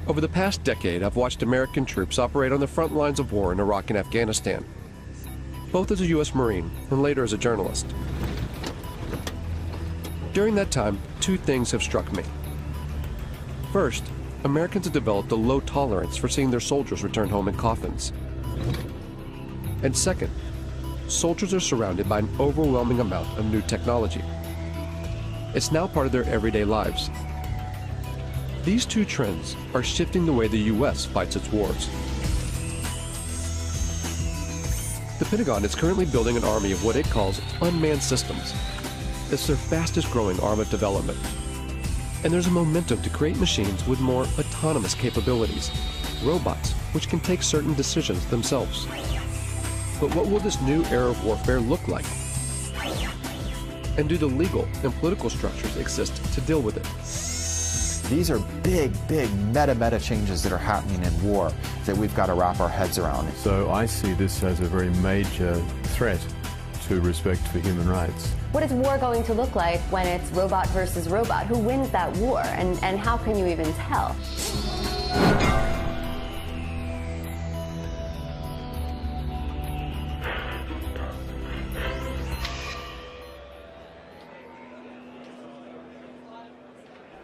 Over the past decade, I've watched American troops operate on the front lines of war in Iraq and Afghanistan, both as a U.S. Marine and later as a journalist. During that time, two things have struck me. First, Americans have developed a low tolerance for seeing their soldiers return home in coffins. And second, soldiers are surrounded by an overwhelming amount of new technology. It's now part of their everyday lives. These two trends are shifting the way the U.S. fights its wars. The Pentagon is currently building an army of what it calls unmanned systems. It's their fastest growing arm of development. And there's a momentum to create machines with more autonomous capabilities, robots which can take certain decisions themselves. But what will this new era of warfare look like? And do the legal and political structures exist to deal with it? These are big meta changes that are happening in war that we've got to wrap our heads around. So I see this as a very major threat to respect for human rights. What is war going to look like when it's robot versus robot? Who wins that war, and how can you even tell?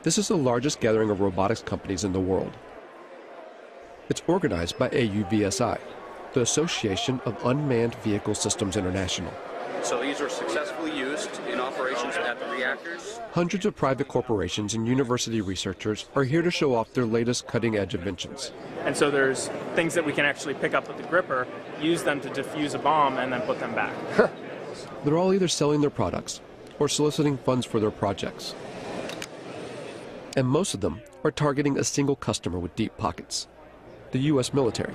This is the largest gathering of robotics companies in the world. It's organized by AUVSI, the Association of Unmanned Vehicle Systems International. So these are successfully used in operations at the reactors. Hundreds of private corporations and university researchers are here to show off their latest cutting-edge inventions. And so there's things that we can actually pick up with the gripper, use them to defuse a bomb, and then put them back. They're all either selling their products or soliciting funds for their projects. And most of them are targeting a single customer with deep pockets, the U.S. military.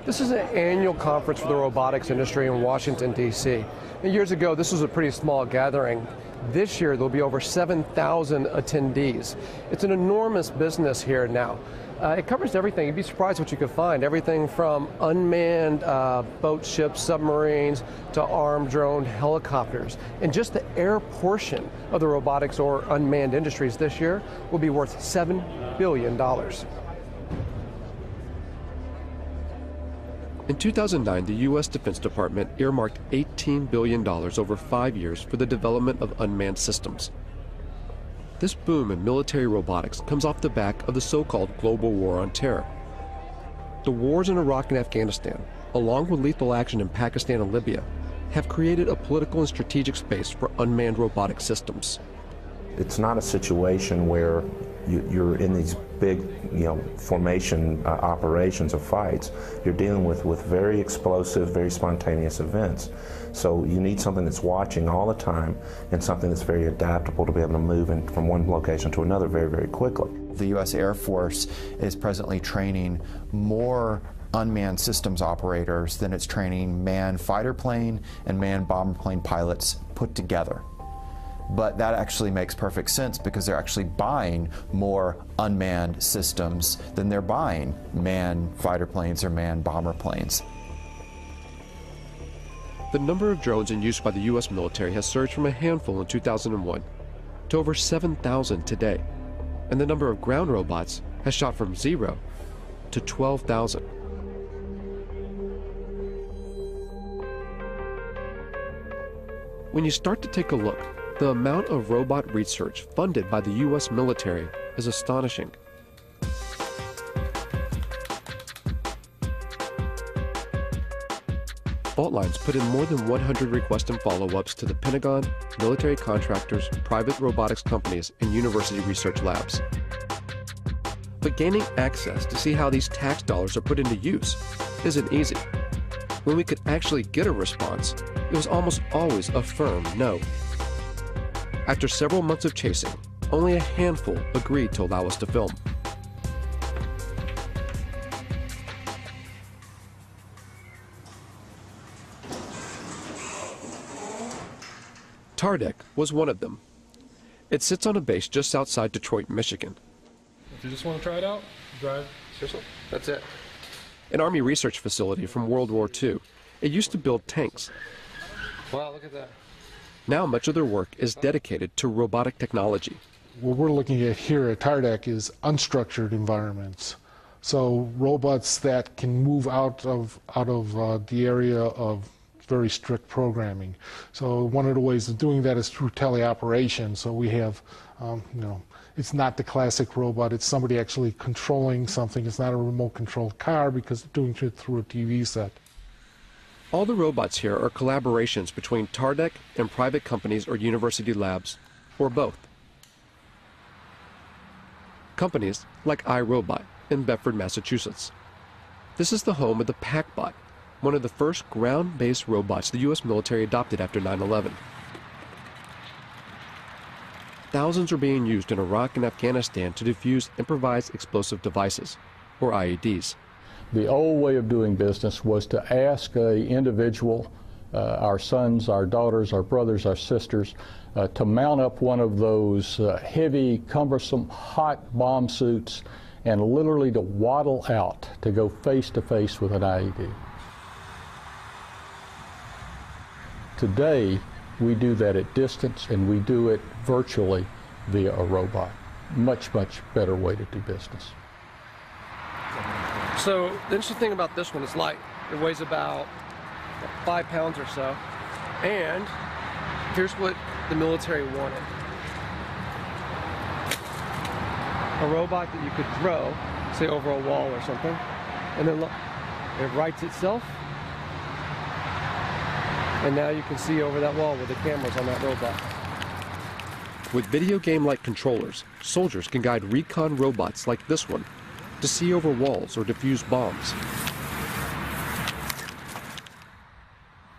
This is an annual conference for the robotics industry in Washington, D.C. Years ago, this was a pretty small gathering. This year, there'll be over 7,000 attendees. It's an enormous business here now. It covers everything. You'd be surprised what you could find. Everything from unmanned boats, ships, submarines, to armed drone helicopters. And just the air portion of the robotics or unmanned industries this year will be worth $7 billion. In 2009, the U.S. Defense Department earmarked $18 billion over 5 years for the development of unmanned systems. This boom in military robotics comes off the back of the so-called global war on terror. The wars in Iraq and Afghanistan, along with lethal action in Pakistan and Libya, have created a political and strategic space for unmanned robotic systems. It's not a situation where you're in these big, formation operations or fights. You're dealing with very explosive, very spontaneous events. So you need something that's watching all the time and something that's very adaptable to be able to move from one location to another very quickly. The U.S. Air Force is presently training more unmanned systems operators than it's training manned fighter plane and manned bomber plane pilots put together. But that actually makes perfect sense because they're actually buying more unmanned systems than they're buying manned fighter planes or manned bomber planes. The number of drones in use by the U.S. military has surged from a handful in 2001 to over 7,000 today, and the number of ground robots has shot from 0 to 12,000. When you start to take a look, the amount of robot research funded by the U.S. military is astonishing. Faultlines put in more than 100 requests and follow-ups to the Pentagon, military contractors, private robotics companies, and university research labs. But gaining access to see how these tax dollars are put into use isn't easy. When we could actually get a response, it was almost always a firm no. After several months of chasing, only a handful agreed to allow us to film. Tardec was one of them. It sits on a base just outside Detroit, Michigan. If you just want to try it out, drive. Seriously? That's it. An Army research facility from World War II. It used to build tanks. Wow, look at that. Now much of their work is dedicated to robotic technology. What we're looking at here at Tardec is unstructured environments. So robots that can move out of the area of very strict programming. So one of the ways of doing that is through teleoperation. So we have, it's not the classic robot, it's somebody actually controlling something. It's not a remote controlled car because it's doing it through a TV set. All the robots here are collaborations between TARDEC and private companies or university labs, or both. Companies like iRobot in Bedford, Massachusetts. This is the home of the PackBot, one of the first ground-based robots the U.S. military adopted after 9/11. Thousands are being used in Iraq and Afghanistan to defuse improvised explosive devices, or IEDs. The old way of doing business was to ask an individual, our sons, our daughters, our brothers, our sisters, to mount up one of those heavy, cumbersome, hot bomb suits and literally to waddle out to go face to face with an IED. Today, we do that at distance, and we do it virtually via a robot. Much, much better way to do business. So the interesting thing about this one is light. It weighs about 5 pounds or so. And here's what the military wanted. A robot that you could throw, say over a wall or something, and then look, it rights itself. And now you can see over that wall with the cameras on that robot. With video game-like controllers, soldiers can guide recon robots like this one to see over walls or defuse bombs.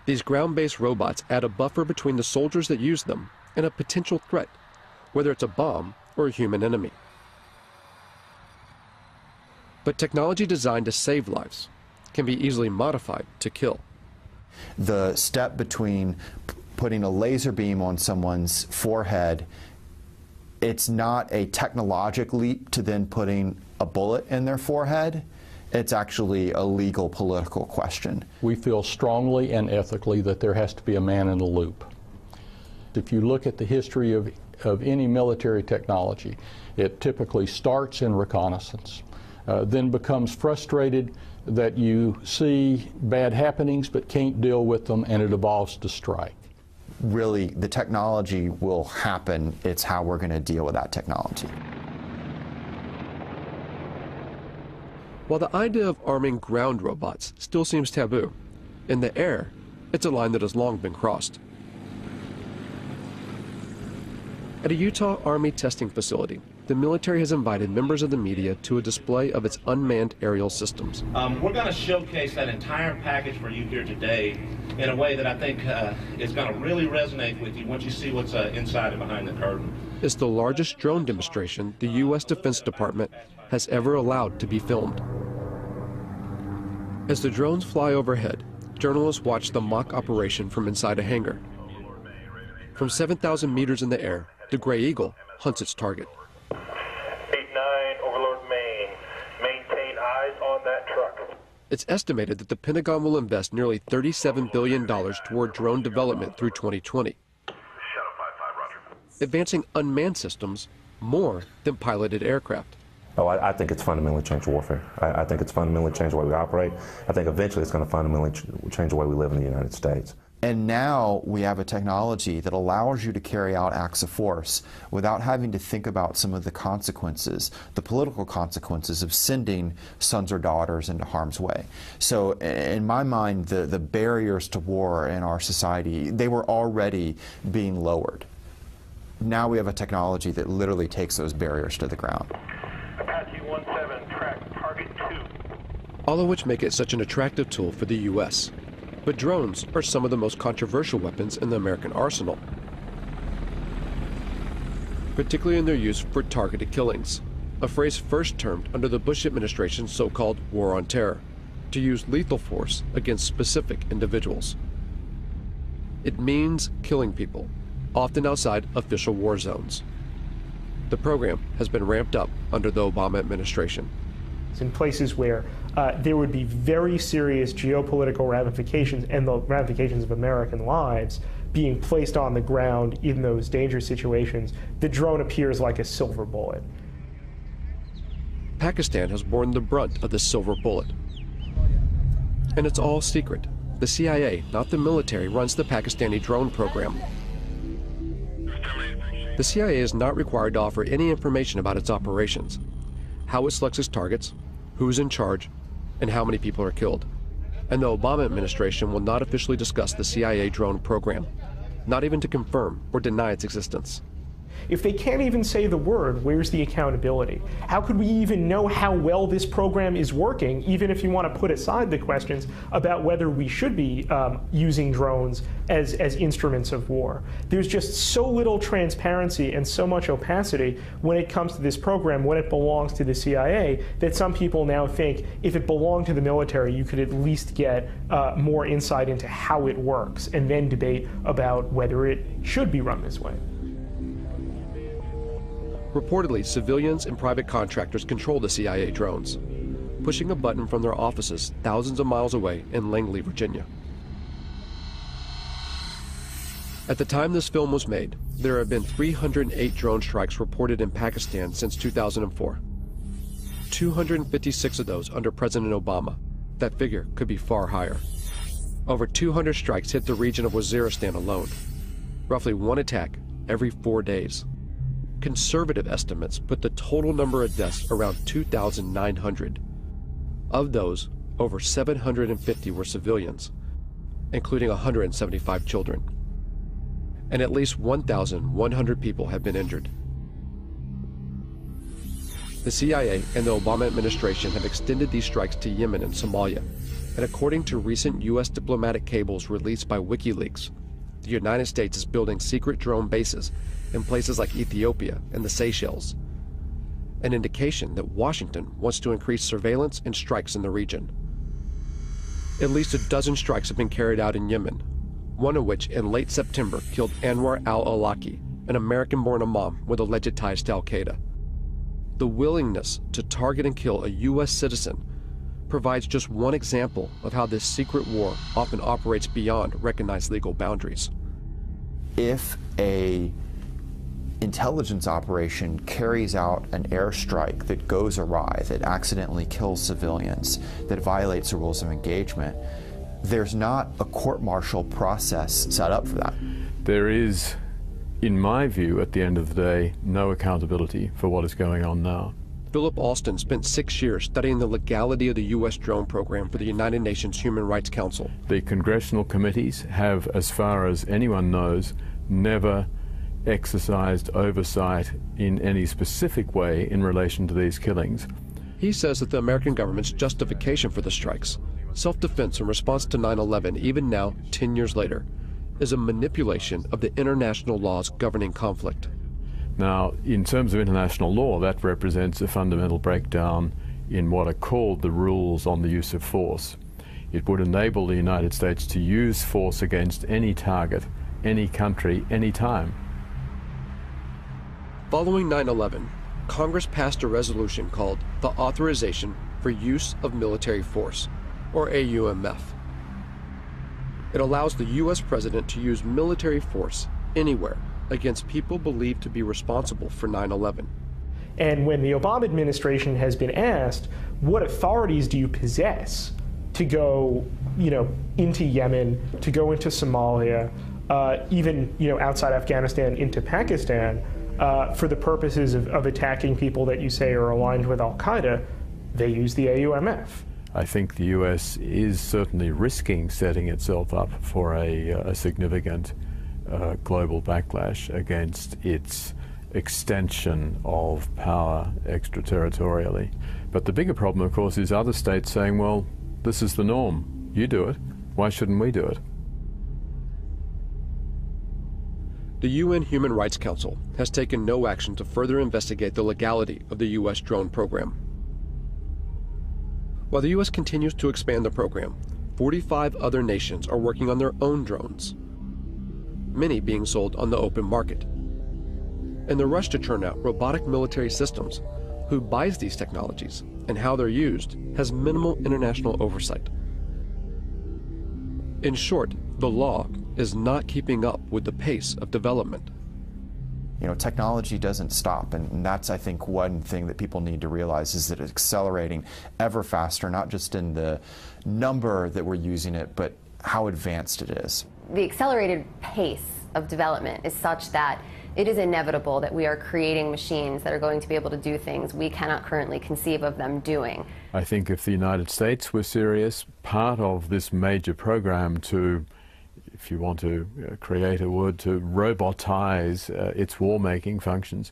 These ground-based robots add a buffer between the soldiers that use them and a potential threat, whether it's a bomb or a human enemy. But technology designed to save lives can be easily modified to kill. The step between putting a laser beam on someone's forehead, it's not a technological leap to then putting a bullet in their forehead. It's actually a legal, political question. We feel strongly and ethically that there has to be a man in the loop. If you look at the history of any military technology, it typically starts in reconnaissance, then becomes frustrated that you see bad happenings but can't deal with them, and it evolves to strike. Really, the technology will happen. It's how we're going to deal with that technology. While the idea of arming ground robots still seems taboo, in the air, it's a line that has long been crossed. At a Utah Army testing facility, the military has invited members of the media to a display of its unmanned aerial systems. We're going to showcase that entire package for you here today in a way that I think is going to really resonate with you once you see what's inside and behind the curtain. It's the largest drone demonstration the U.S. Defense Department has ever allowed to be filmed. As the drones fly overhead, journalists watch the mock operation from inside a hangar. From 7,000 meters in the air, the Gray Eagle hunts its target. 8-9, Overlord Maine. Maintain eyes on that truck. It's estimated that the Pentagon will invest nearly $37 billion toward drone development through 2020, advancing unmanned systems more than piloted aircraft. Oh, I think it's fundamentally changed warfare. I think it's fundamentally changed the way we operate. I think eventually it's going to fundamentally change the way we live in the United States. And now we have a technology that allows you to carry out acts of force without having to think about some of the consequences, the political consequences of sending sons or daughters into harm's way. So in my mind, the barriers to war in our society, they were already being lowered. Now we have a technology that literally takes those barriers to the ground. Apache 17, track target 2. All of which make it such an attractive tool for the U.S. But drones are some of the most controversial weapons in the American arsenal, particularly in their use for targeted killings, a phrase first termed under the Bush administration's so-called War on Terror, to use lethal force against specific individuals. It means killing people, often outside official war zones. The program has been ramped up under the Obama administration. In places where there would be very serious geopolitical ramifications and the ramifications of American lives being placed on the ground in those dangerous situations, the drone appears like a silver bullet. Pakistan has borne the brunt of this silver bullet. And it's all secret. The CIA, not the military, runs the Pakistani drone program. The CIA is not required to offer any information about its operations, how it selects its targets, who's in charge, and how many people are killed. And the Obama administration will not officially discuss the CIA drone program, not even to confirm or deny its existence. If they can't even say the word, where's the accountability? How could we even know how well this program is working, even if you want to put aside the questions about whether we should be using drones as instruments of war? There's just so little transparency and so much opacity when it comes to this program, when it belongs to the CIA, that some people now think if it belonged to the military, you could at least get more insight into how it works and then debate about whether it should be run this way. Reportedly, civilians and private contractors control the CIA drones, pushing a button from their offices thousands of miles away in Langley, Virginia. At the time this film was made, there have been 308 drone strikes reported in Pakistan since 2004. 256 of those under President Obama. That figure could be far higher. Over 200 strikes hit the region of Waziristan alone, roughly one attack every 4 days. Conservative estimates put the total number of deaths around 2,900. Of those, over 750 were civilians, including 175 children. And at least 1,100 people have been injured. The CIA and the Obama administration have extended these strikes to Yemen and Somalia, and according to recent U.S. diplomatic cables released by WikiLeaks, the United States is building secret drone bases in places like Ethiopia and the Seychelles, an indication that Washington wants to increase surveillance and strikes in the region. At least a dozen strikes have been carried out in Yemen, one of which in late September killed Anwar al-Awlaki, an American-born imam with alleged ties to al-Qaeda. The willingness to target and kill a U.S. citizen provides just one example of how this secret war often operates beyond recognized legal boundaries. If a intelligence operation carries out an airstrike that goes awry, that accidentally kills civilians, that violates the rules of engagement, there's not a court-martial process set up for that. There is, in my view, at the end of the day, no accountability for what is going on now. Philip Alston spent 6 years studying the legality of the U.S. drone program for the United Nations Human Rights Council. The congressional committees have, as far as anyone knows, never exercised oversight in any specific way in relation to these killings. He says that the American government's justification for the strikes, self-defense in response to 9/11, even now, 10 years later, is a manipulation of the international laws governing conflict. Now, in terms of international law, that represents a fundamental breakdown in what are called the rules on the use of force. It would enable the United States to use force against any target, any country, any time. Following 9/11, Congress passed a resolution called the Authorization for Use of Military Force, or AUMF. It allows the U.S. President to use military force anywhere against people believed to be responsible for 9/11. And when the Obama administration has been asked, what authorities do you possess to go, into Yemen, to go into Somalia, even, outside Afghanistan into Pakistan, for the purposes of attacking people that you say are aligned with al-Qaeda, they use the AUMF. I think the U.S. is certainly risking setting itself up for a significant global backlash against its extension of power extraterritorially. But the bigger problem, of course, is other states saying, well, this is the norm. You do it. Why shouldn't we do it? The UN Human Rights Council has taken no action to further investigate the legality of the U.S. drone program. While the U.S. continues to expand the program, 45 other nations are working on their own drones, many being sold on the open market. In the rush to churn out robotic military systems, who buys these technologies and how they're used has minimal international oversight. In short, the law is not keeping up with the pace of development. technology doesn't stop, and that's, I think, one thing that people need to realize is that it's accelerating ever faster, not just in the number that we're using it, but how advanced it is. The accelerated pace of development is such that it is inevitable that we are creating machines that are going to be able to do things we cannot currently conceive of them doing. I think if the United States were serious, part of this major program to, if you want to create a word, to robotize its war-making functions,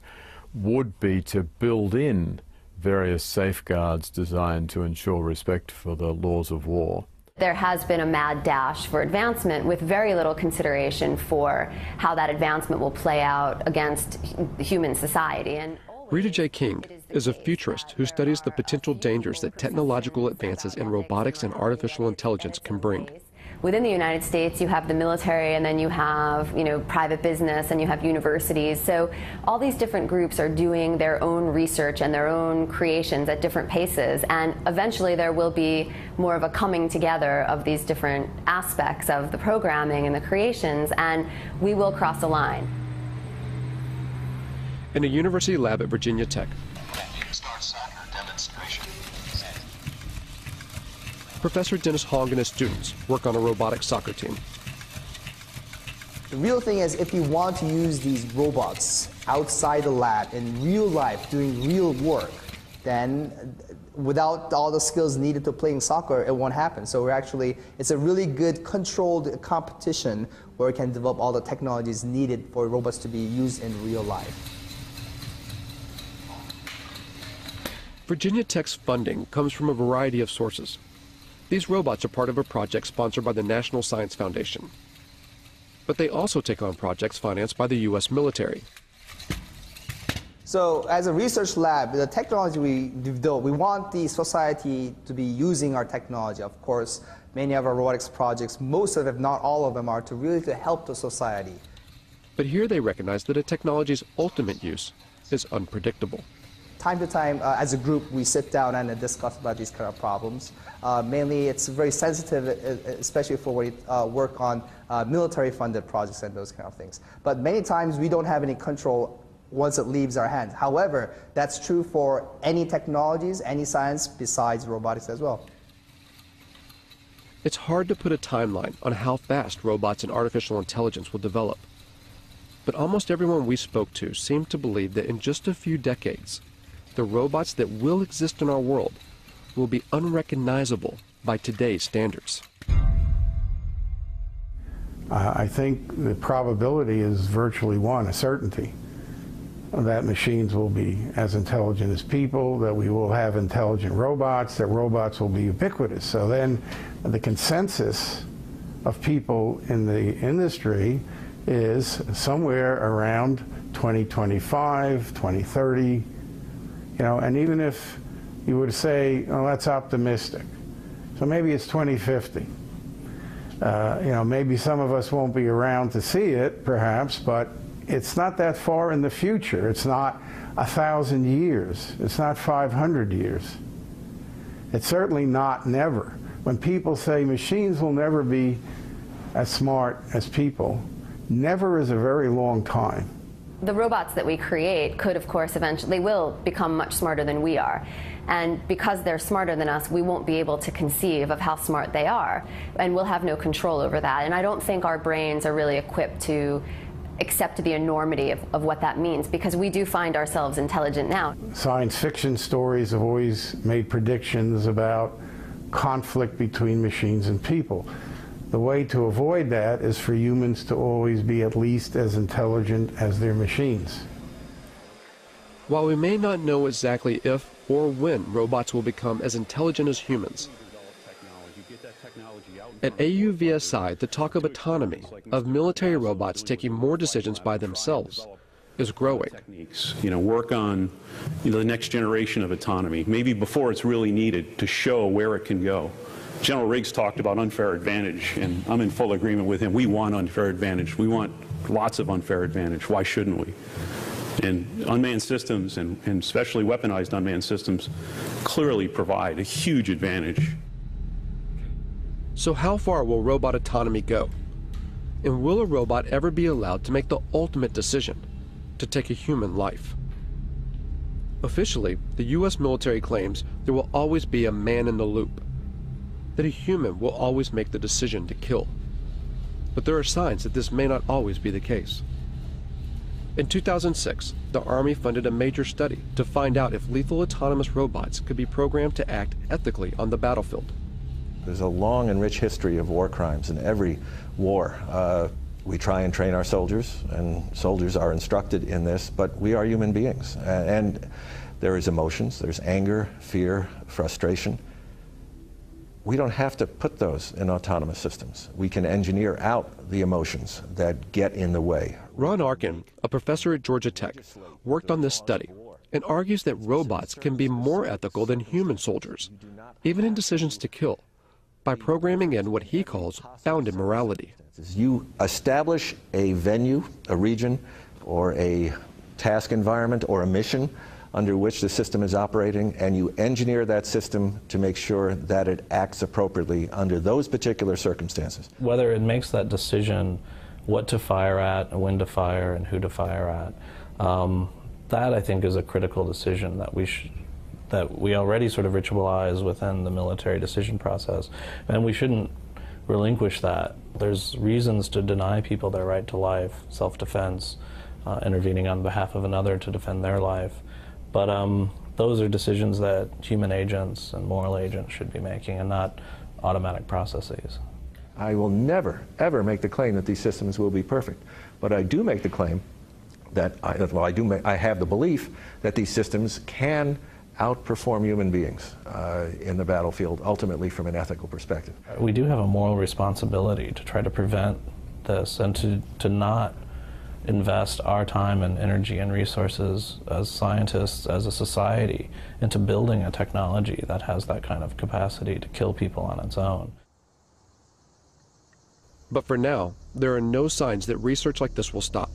would be to build in various safeguards designed to ensure respect for the laws of war. There has been a mad dash for advancement with very little consideration for how that advancement will play out against human society. And Rita J. King is a futurist who studies the potential dangers that technological advances in robotics and artificial intelligence can bring. Within the United States, you have the military, and then you have, private business, and you have universities. So all these different groups are doing their own research and their own creations at different paces. And eventually there will be more of a coming together of these different aspects of the programming and the creations, and we will cross a line. In a university lab at Virginia Tech, Professor Dennis Hong and his students work on a robotic soccer team. The real thing is, if you want to use these robots outside the lab in real life doing real work, then without all the skills needed to playing soccer, it won't happen. So it's a really good controlled competition where we can develop all the technologies needed for robots to be used in real life. Virginia Tech's funding comes from a variety of sources. These robots are part of a project sponsored by the National Science Foundation. But they also take on projects financed by the U.S. military. So as a research lab, the technology we develop, we want the society to be using our technology. Of course, many of our robotics projects, most of them, if not all of them, are to help the society. But here they recognize that a technology's ultimate use is unpredictable. Time to time, as a group, we sit down and discuss about these kind of problems. Mainly, it's very sensitive, especially for when we work on military-funded projects and those kind of things. But many times, we don't have any control once it leaves our hands. However, that's true for any technologies, any science besides robotics as well. It's hard to put a timeline on how fast robots and artificial intelligence will develop. But almost everyone we spoke to seemed to believe that in just a few decades, the robots that will exist in our world will be unrecognizable by today's standards. I think the probability is virtually one, a certainty, that machines will be as intelligent as people, that we will have intelligent robots, that robots will be ubiquitous. So then the consensus of people in the industry is somewhere around 2025, 2030, and even if you would say, oh, that's optimistic. So maybe it's 2050. Maybe some of us won't be around to see it, perhaps, but it's not that far in the future. It's not 1,000 years. It's not 500 years. It's certainly not never. When people say machines will never be as smart as people, never is a very long time. The robots that we create could, of course, eventually will become much smarter than we are. And because they're smarter than us, we won't be able to conceive of how smart they are. And we'll have no control over that. And I don't think our brains are really equipped to accept the enormity of what that means, because we do find ourselves intelligent now. Science fiction stories have always made predictions about conflict between machines and people. The way to avoid that is for humans to always be at least as intelligent as their machines. While we may not know exactly if or when robots will become as intelligent as humans, at AUVSI, the talk of autonomy, of military robots taking more decisions by themselves, is growing. Work on the next generation of autonomy, maybe before it's really needed, to show where it can go. General Riggs talked about unfair advantage, and I'm in full agreement with him. We want unfair advantage. We want lots of unfair advantage. Why shouldn't we? And unmanned systems, and especially weaponized unmanned systems, clearly provide a huge advantage. So how far will robot autonomy go? And will a robot ever be allowed to make the ultimate decision? to take a human life. Officially, the U.S. military claims there will always be a man in the loop, that a human will always make the decision to kill. But there are signs that this may not always be the case. In 2006, the Army funded a major study to find out if lethal autonomous robots could be programmed to act ethically on the battlefield. There's a long and rich history of war crimes in every war. We try and train our soldiers, and soldiers are instructed in this, but we are human beings. And there is emotions, there's anger, fear, frustration. We don't have to put those in autonomous systems. We can engineer out the emotions that get in the way. Ron Arkin, a professor at Georgia Tech, worked on this study and argues that robots can be more ethical than human soldiers, even in decisions to kill, by programming in what he calls bounded morality. You establish a venue, a region, or a task environment, or a mission under which the system is operating, and you engineer that system to make sure that it acts appropriately under those particular circumstances. Whether it makes that decision what to fire at, when to fire, and who to fire at, that I think is a critical decision that we already sort of ritualize within the military decision process, and we shouldn't relinquish that. There's reasons to deny people their right to life, self-defense, intervening on behalf of another to defend their life. But those are decisions that human agents and moral agents should be making, and not automatic processes. I will never, ever make the claim that these systems will be perfect. But I do make the claim that, I have the belief that these systems can outperform human beings in the battlefield, ultimately from an ethical perspective. We do have a moral responsibility to try to prevent this, and to not invest our time and energy and resources as scientists, as a society, into building a technology that has that kind of capacity to kill people on its own. But for now, there are no signs that research like this will stop.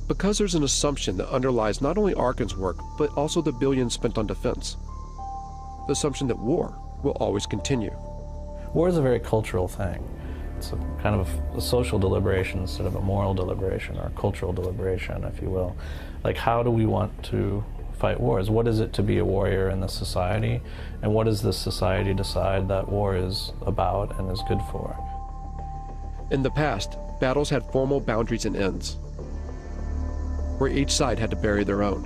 Because there's an assumption that underlies not only Arkin's work, but also the billions spent on defense. The assumption that war will always continue. War is a very cultural thing. It's a kind of a social deliberation instead of a moral deliberation, or a cultural deliberation, if you will. Like, how do we want to fight wars? What is it to be a warrior in this society? And what does this society decide that war is about and is good for? In the past, battles had formal boundaries and ends, where each side had to bury their own.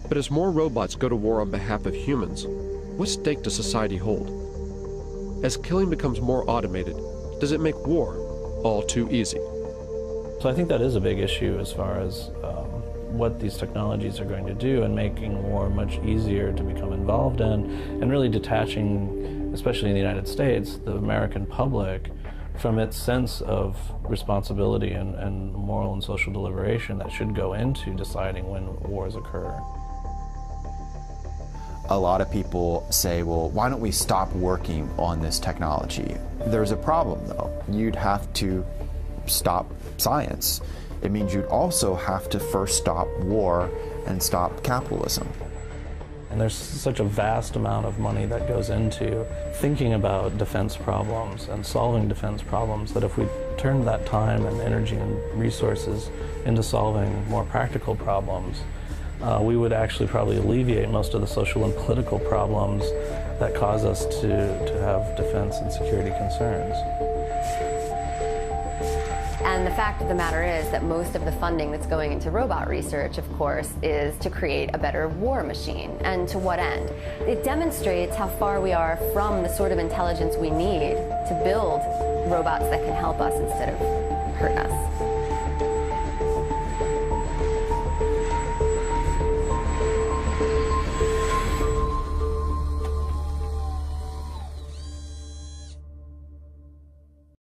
But as more robots go to war on behalf of humans, what stake does society hold? As killing becomes more automated, does it make war all too easy? So I think that is a big issue as far as what these technologies are going to do, and making war much easier to become involved in, and really detaching, especially in the United States, the American public from its sense of responsibility and moral and social deliberation that should go into deciding when wars occur. A lot of people say, well, why don't we stop working on this technology? There's a problem, though. You'd have to stop science. It means you'd also have to first stop war and stop capitalism. And there's such a vast amount of money that goes into thinking about defense problems and solving defense problems, that if we turned that time and energy and resources into solving more practical problems, we would actually probably alleviate most of the social and political problems that cause us to have defense and security concerns. And the fact of the matter is that most of the funding that's going into robot research, of course, is to create a better war machine. And to what end? It demonstrates how far we are from the sort of intelligence we need to build robots that can help us instead of hurt us.